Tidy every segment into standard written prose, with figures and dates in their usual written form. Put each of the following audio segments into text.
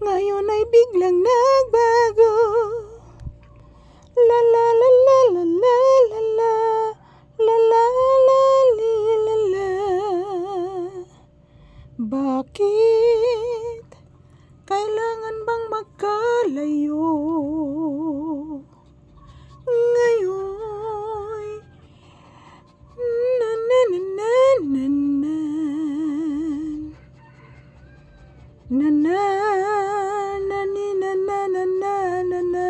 Ngayon ay biglang nagbago. La la la la la la la la la la la li, la la. Bakit kailangan bang magkalayo? Ngayon na na na na na na na na na ni na na na na na na.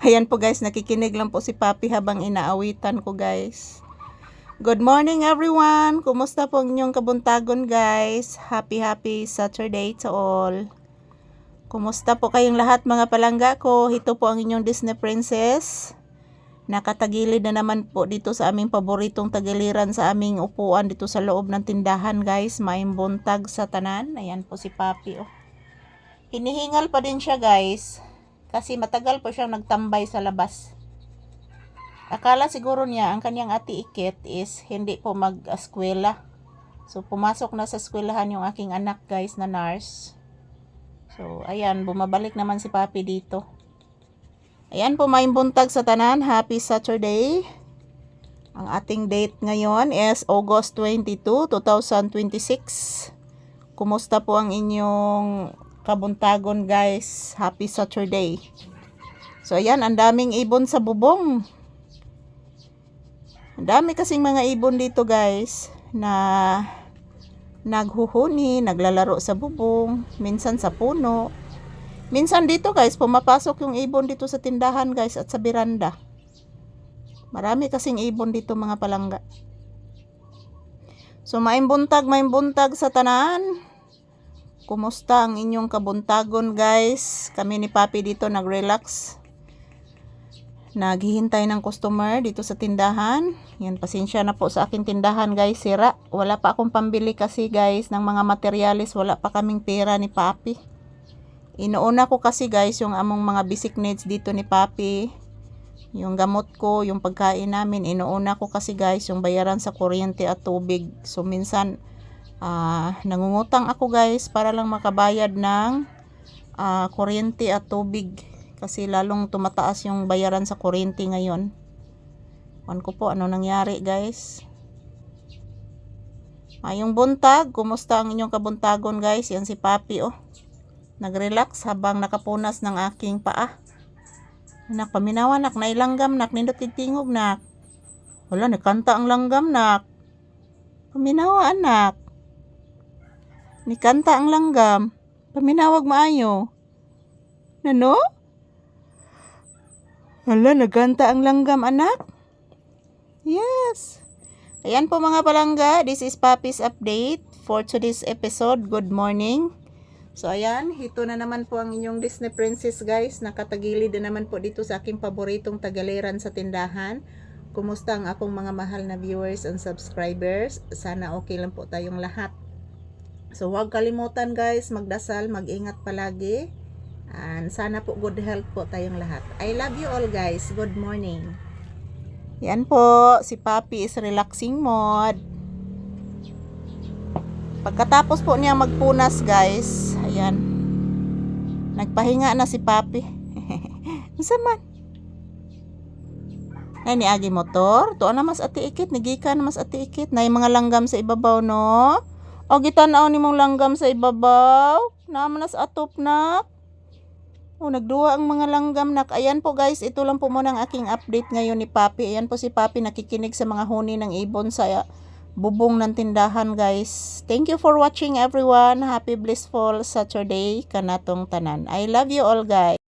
Ayan po guys, nakikinig lang po si Papi habang inaawitan ko guys. Good morning everyone! Kumusta po ang inyong kabuntagon guys? Happy Saturday to all! Kumusta po kayong lahat mga palangga ko? Ito po ang inyong Disney Princess. Nakatagilid na naman po dito sa aming paboritong tagiliran sa aming upuan dito sa loob ng tindahan guys. Maayong buntag sa tanan. Ayan po si Papi oh. Hinihingal pa din siya guys. Kasi matagal po siyang nagtambay sa labas. Akala siguro niya ang kanyang ati Ikit is hindi po mag-eskwela. So pumasok na sa eskwelahan yung aking anak guys na nurse. So ayan, bumabalik naman si Papi dito. Ayan po, may buntag sa tanan. Happy Saturday. Ang ating date ngayon is August 22, 2026. Kumusta po ang inyong kabuntagon guys? Happy Saturday. So ayan, ang daming ibon sa bubong. Ang dami kasing mga ibon dito guys na naghuhuni, naglalaro sa bubong, minsan sa puno. Minsan dito guys, pumapasok yung ibon dito sa tindahan guys at sa beranda. Marami kasing ibon dito mga palangga. So maayong buntag sa tanan. Kumusta ang inyong kabuntagon guys? Kami ni Papi dito nag-relax. Naghihintay ng customer dito sa tindahan. Yan, pasensya na po sa aking tindahan guys, sira. Wala pa akong pambili kasi guys ng mga materialis. Wala pa kaming pera ni Papi. Inuuna ko kasi guys yung among mga basic needs dito ni Papi. Yung gamot ko, yung pagkain namin. Inuuna ko kasi guys yung bayaran sa kuryente at tubig. So minsan nangungutang ako guys para lang makabayad ng kuryente at tubig. Kasi lalong tumataas yung bayaran sa kuryente ngayon. Ewan ko po ano nangyari guys. Ayong buntag, kumusta ang inyong kabuntagon guys? Yan si Papi oh. Nag-relax habang nakapunas ng aking paa. Nak, paminawa nak, nailanggam nak, nindot titingog nak. Wala, nakanta ang langgam nak. Paminawa anak. Nikanta ang langgam. Paminawag maayo. Nano? Wala, nagkanta ang langgam anak. Yes. Ayan po mga palangga, this is Papi's update for today's episode. Good morning. So ayan, ito na naman po ang inyong Disney Princess guys. Nakatagilid na naman po dito sa aking paboritong tagaliran sa tindahan. Kumusta ang akong mga mahal na viewers and subscribers? Sana okay lang po tayong lahat. So huwag kalimutan guys, magdasal, mag-ingat palagi. And sana po good health po tayong lahat. I love you all guys. Good morning. Yan po, si Papi is relaxing mode. Pagkatapos po niya magpunas guys, ayan, nagpahinga na si Papi. Saman ay niagi motor to na mas ati Ikit, nigikan mas ati Ikit na yung mga langgam sa ibabaw no. O gitanaw ni mong langgam sa ibabaw naman nas atop nak. O nagduwa ang mga langgam nak. Ayan po guys, ito lang po muna ang aking update ngayon ni Papi. Ayan po si Papi nakikinig sa mga huni ng ibon sa bubong ng tindahan guys. Thank you for watching everyone. Happy blissful Saturday kanatong tanan. I love you all guys.